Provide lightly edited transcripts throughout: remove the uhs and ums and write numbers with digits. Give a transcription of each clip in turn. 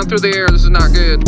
Through the air, this is not good.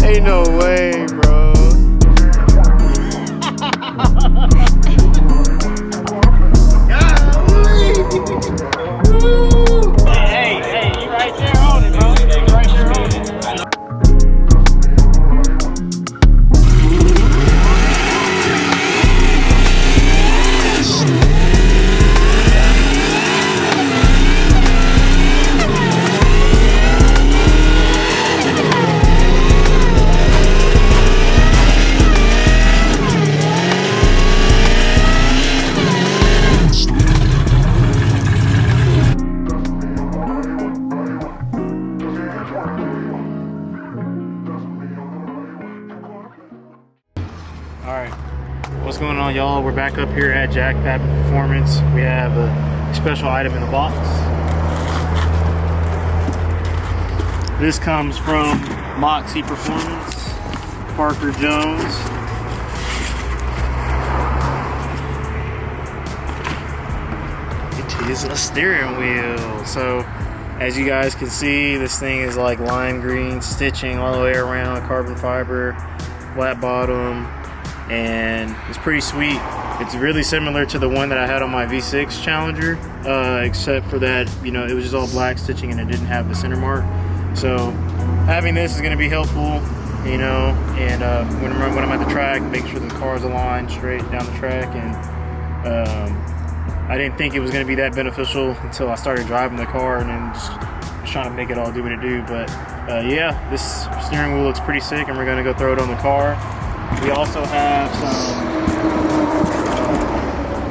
Ain't no way, bro. Hey, you right there on it, bro. You right there on it. Alright, what's going on, y'all? We're back up here at Jack Fab Performance. We have a special item in the box. This comes from Moxie Performance, Parker Jones. It is a steering wheel. So, as you guys can see, this thing is like lime green stitching all the way around, carbon fiber, flat bottom, and it's pretty sweet. It's really similar to the one that I had on my V6 Challenger, except for that, you know, it was just all black stitching and it didn't have the center mark. So having this is going to be helpful, you know, and when I'm at the track, make sure the car's aligned straight down the track. And I didn't think it was going to be that beneficial until I started driving the car and then just trying to make it all do what it do. But yeah, this steering wheel looks pretty sick, and we're going to go throw it on the car. We also have some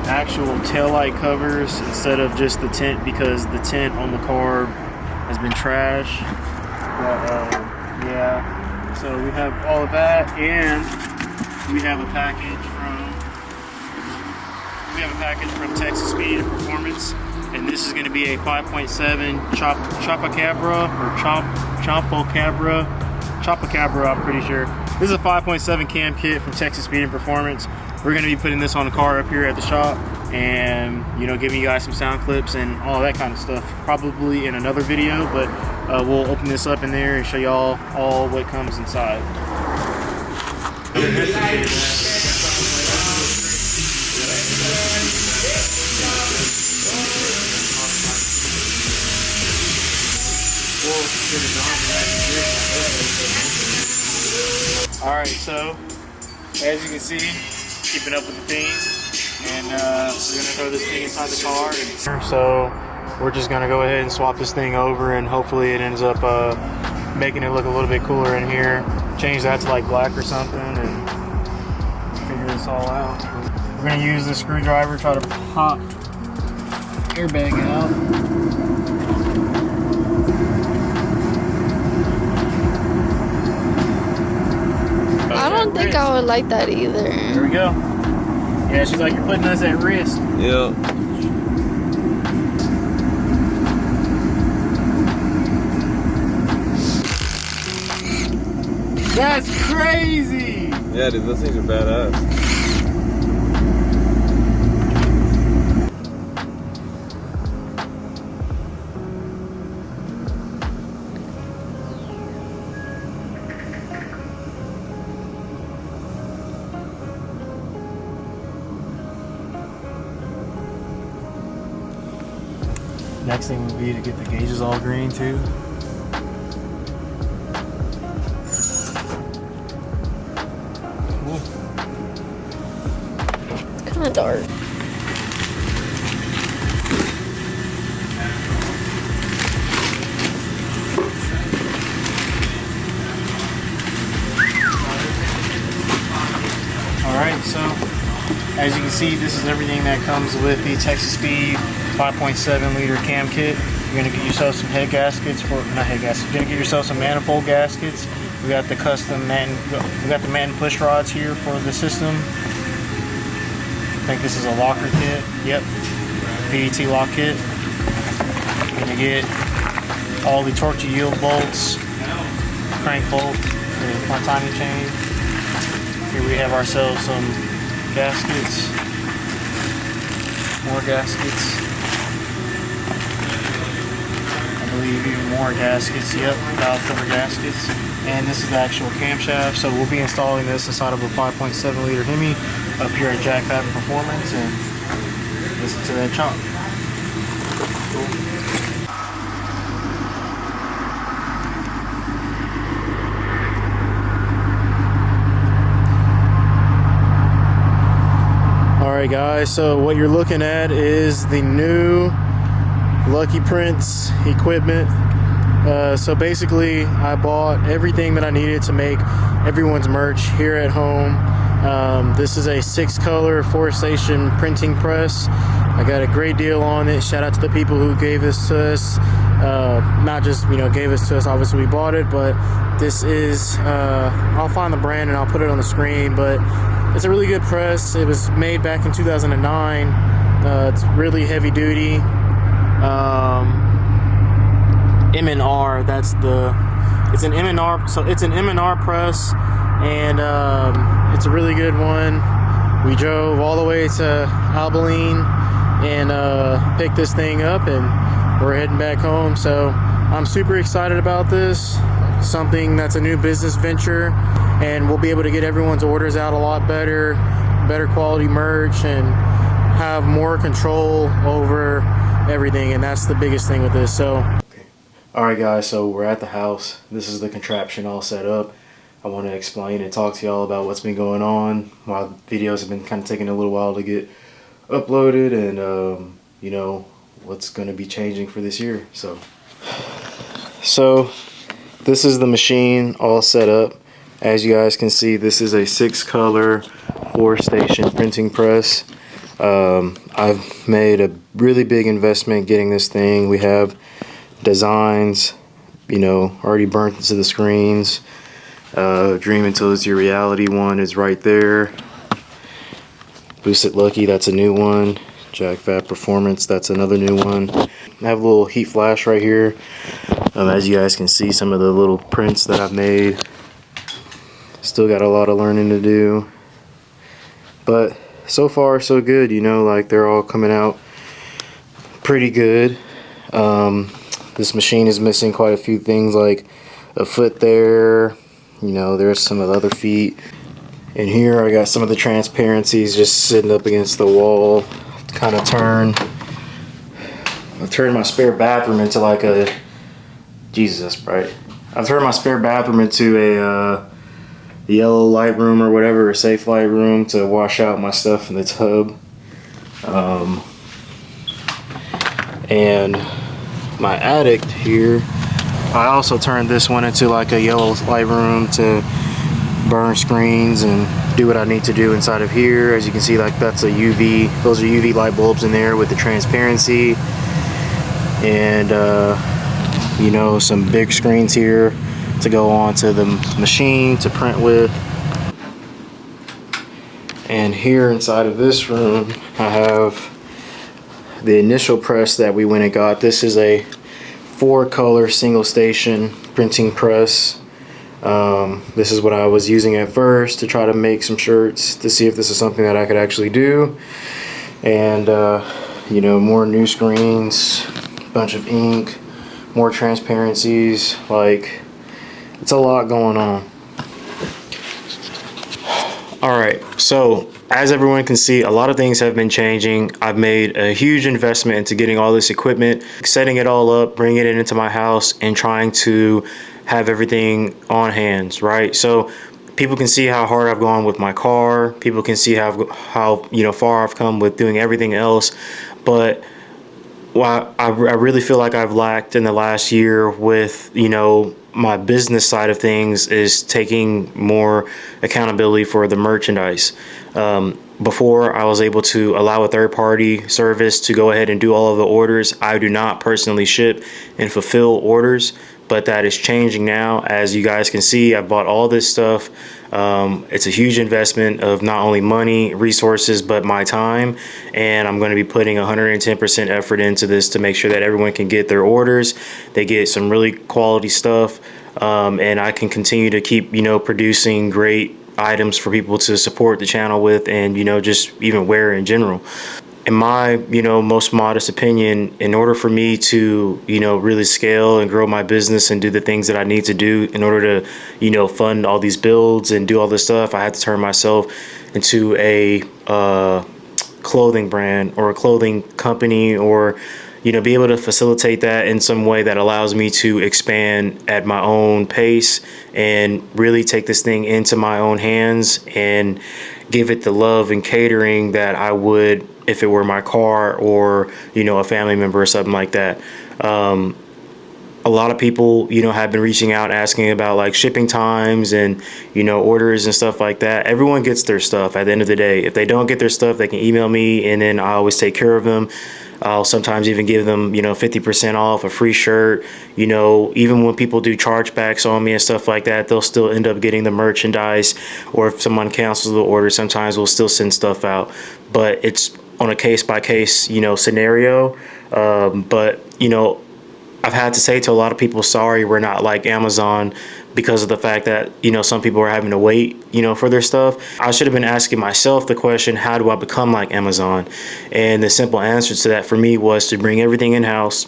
actual taillight covers instead of just the tint, because the tint on the car has been trash. But yeah, so we have all of that, and we have a package from Texas Speed and Performance, and this is going to be a 5.7 Chopacabra, I'm pretty sure. This is a 5.7 cam kit from Texas Speed and Performance. We're going to be putting this on the car up here at the shop, and, you know, giving you guys some sound clips and all that kind of stuff, probably in another video. But we'll open this up in there and show y'all all what comes inside. Alright, so as you can see, keeping up with the theme, and we're gonna throw this thing inside the car. And so we're just gonna go ahead and swap this thing over, and hopefully it ends up making it look a little bit cooler in here. Change that to like black or something, and this all out. We're gonna use the screwdriver, try to pop airbag out. I don't think I would like that either. There we go. Yeah, she's like, you're putting us at risk. Yeah. That's crazy! Yeah, dude, those things are badass. Next thing would be to get the gauges all green too. It's kind of dark. Alright, so as you can see, this is everything that comes with the Texas Speed 5.7 liter cam kit. You're gonna get yourself some head gaskets for, not head gaskets, you're gonna get yourself some manifold gaskets. We got the custom we got the man push rods here for the system. I think this is a locker kit. Yep, VET lock kit. You're gonna get all the torque to yield bolts, crank bolt, the front timing chain. Here we have ourselves some gaskets, more gaskets. I believe even more gaskets. Yep, valve cover gaskets. And this is the actual camshaft. So we'll be installing this inside of a 5.7 liter Hemi up here at Jack Fab Performance, and listen to that chunk. Alright guys, so what you're looking at is the new Lucky Prince equipment. So basically I bought everything that I needed to make everyone's merch here at home. This is a 6-color 4-station printing press. I got a great deal on it. Shout out to the people who gave this to us. Not just, gave this to us, obviously we bought it, but this is, I'll find the brand and I'll put it on the screen, but it's a really good press. It was made back in 2009. It's really heavy duty. M&R, it's an M&R, so it's an M&R press, and it's a really good one. We drove all the way to Abilene and picked this thing up, and we're heading back home. So I'm super excited about this, something that's a new business venture, and we'll be able to get everyone's orders out a lot better quality merch, and have more control over everything, and that's the biggest thing with this. So alright guys, so we're at the house. This is the contraption all set up. I want to explain and talk to y'all about what's been going on while videos have been kind of taking a little while to get uploaded, and what's going to be changing for this year. So this is the machine all set up. As you guys can see, this is a 6-color 4-station printing press. I've made a really big investment getting this thing. We have designs, already burnt into the screens. Dream Until It's Your Reality one is right there. Boost It Lucky, that's a new one. Jack Fab Performance, that's another new one. I have a little heat flash right here. As you guys can see, some of the little prints that I've made. Still got a lot of learning to do, but so far so good. Like, they're all coming out pretty good. This machine is missing quite a few things, like a foot there. There's some of the other feet. And here I got some of the transparencies just sitting up against the wall. Kind of I've turned my spare bathroom into like a, Jesus, right? I've turned my spare bathroom into a yellow light room or whatever, a safe light room to wash out my stuff in the tub. And my attic here, I also turned this one into like a yellow light room to burn screens and do what I need to do inside of here. As you can see, like that's a UV, those are UV light bulbs in there with the transparency, and you know, some big screens here to go onto the machine to print with. And here inside of this room, I have the initial press that we went and got. This is a 4-color single station printing press. This is what I was using at first to try to make some shirts to see if this is something that I could actually do. And you know, more new screens, bunch of ink, more transparencies. Like, it's a lot going on. All right, so as everyone can see, a lot of things have been changing. I've made a huge investment into getting all this equipment, setting it all up, bringing it into my house, and trying to have everything on hands, right? So people can see how hard I've gone with my car. People can see how you know, far I've come with doing everything else. But what I really feel like I've lacked in the last year with, you know, my business side of things is taking more accountability for the merchandise. Before, I was able to allow a third-party service to go ahead and do all of the orders. I do not personally ship and fulfill orders, but that is changing now. As you guys can see, I bought all this stuff. It's a huge investment of not only money, resources, but my time. And I'm going to be putting 110% effort into this to make sure that everyone can get their orders. They get some really quality stuff. And I can continue to keep, you know, producing great items for people to support the channel with, and, you know, just even wear in general. In my, you know, most modest opinion, in order for me to, you know, really scale and grow my business and do the things that I need to do in order to, you know, fund all these builds and do all this stuff, I had to turn myself into a clothing brand or a clothing company, or, you know, be able to facilitate that in some way that allows me to expand at my own pace and really take this thing into my own hands and give it the love and catering that I would if it were my car or, you know, a family member or something like that. A lot of people, you know, have been reaching out asking about like shipping times and, you know, orders and stuff like that. Everyone gets their stuff at the end of the day. If they don't get their stuff, they can email me, and then I always take care of them. I'll sometimes even give them, you know, 50% off, a free shirt. You know, even when people do chargebacks on me and stuff like that, they'll still end up getting the merchandise. Or if someone cancels the order, sometimes we'll still send stuff out. But it's on a case-by-case, you know, scenario. But, you know, I've had to say to a lot of people, sorry, we're not like Amazon, because of the fact that, you know, some people are having to wait, you know, for their stuff. I should have been asking myself the question, how do I become like Amazon? And the simple answer to that for me was to bring everything in-house,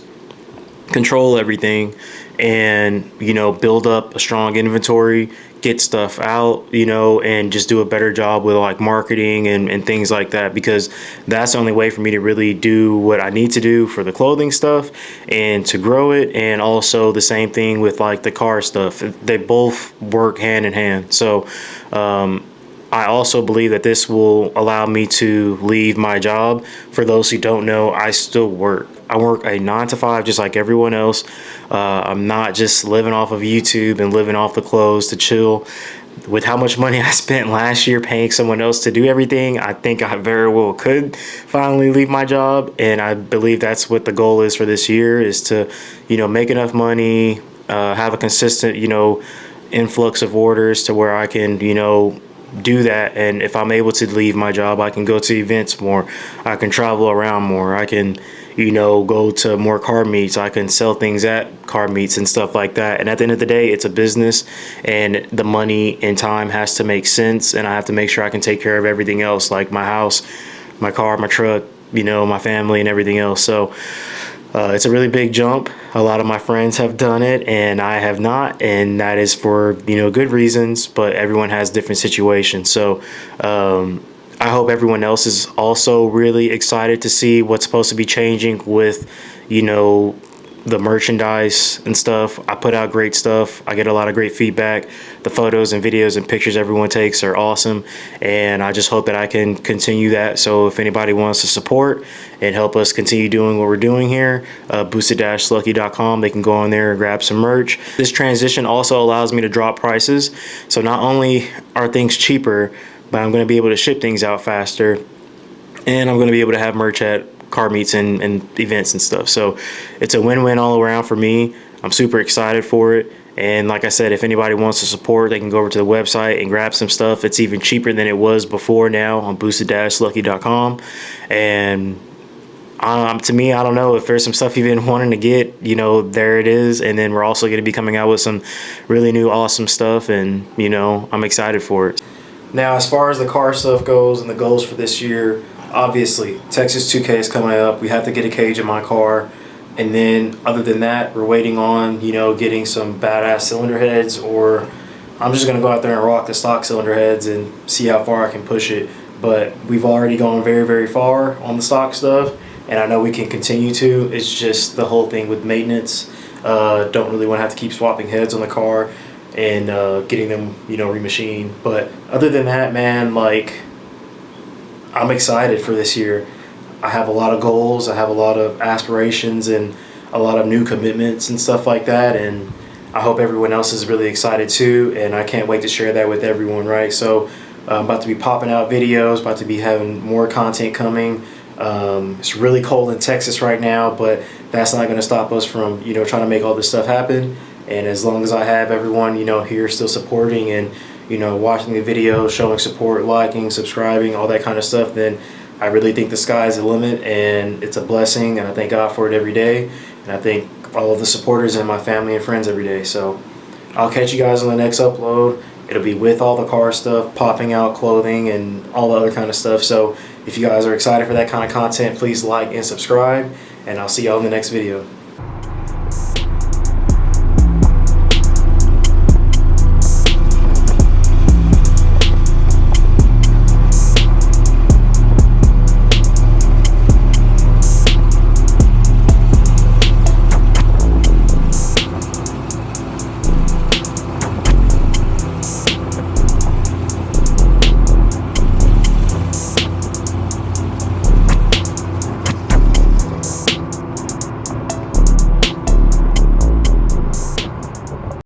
control everything, and, you know, build up a strong inventory, get stuff out, you know, and just do a better job with like marketing and things like that, because that's the only way for me to really do what I need to do for the clothing stuff and to grow it. And also the same thing with like the car stuff. They both work hand in hand. So I also believe that this will allow me to leave my job. For those who don't know, I still work. I work a 9-to-5 just like everyone else. I'm not just living off of YouTube and living off the clothes to chill. With how much money I spent last year paying someone else to do everything, I think I very well could finally leave my job. And I believe that's what the goal is for this year, is to, you know, make enough money, have a consistent, you know, influx of orders to where I can, you know, do that. And if I'm able to leave my job, I can go to events more, I can travel around more, I can, you know, go to more car meets, I can sell things at car meets and stuff like that. And at the end of the day, it's a business, and the money and time has to make sense, and I have to make sure I can take care of everything else, like my house, my car, my truck, you know, my family and everything else. So it's a really big jump. A lot of my friends have done it and I have not, and that is for, you know, good reasons, but everyone has different situations. So I hope everyone else is also really excited to see what's supposed to be changing with, you know, the merchandise and stuff. I put out great stuff. I get a lot of great feedback. The photos and videos and pictures everyone takes are awesome, and I just hope that I can continue that. So if anybody wants to support and help us continue doing what we're doing here, boosted-lucky.com, they can go on there and grab some merch. This transition also allows me to drop prices, so not only are things cheaper, but I'm going to be able to ship things out faster, and I'm going to be able to have merch at car meets and events and stuff. So it's a win-win all around for me. I'm super excited for it. And like I said, if anybody wants to support, they can go over to the website and grab some stuff. It's even cheaper than it was before now on boosted-lucky.com. And to me, I don't know, if there's some stuff you've been wanting to get, you know, there it is. And then we're also going to be coming out with some really new awesome stuff, and you know, I'm excited for it. Now, as far as the car stuff goes and the goals for this year, obviously Texas 2K is coming up. We have to get a cage in my car, and then other than that, we're waiting on, you know, getting some badass cylinder heads, or I'm just gonna go out there and rock the stock cylinder heads and see how far I can push it. But we've already gone very, very far on the stock stuff, and I know we can continue to. It's just the whole thing with maintenance. Don't really want to have to keep swapping heads on the car and getting them, you know, remachined. But other than that, man, like, I'm excited for this year. I have a lot of goals, I have a lot of aspirations, and a lot of new commitments and stuff like that, and I hope everyone else is really excited too, and I can't wait to share that with everyone, right? So I'm about to be popping out videos, about to be having more content coming. It's really cold in Texas right now, but that's not going to stop us from, you know, trying to make all this stuff happen. And as long as I have everyone, you know, here still supporting and, you know, watching the videos, showing support, liking, subscribing, all that kind of stuff, then I really think the sky's the limit, and it's a blessing, and I thank God for it every day, and I thank all of the supporters and my family and friends every day. So I'll catch you guys on the next upload. It'll be with all the car stuff, popping out clothing, and all the other kind of stuff. So if you guys are excited for that kind of content, please like and subscribe, and I'll see y'all in the next video.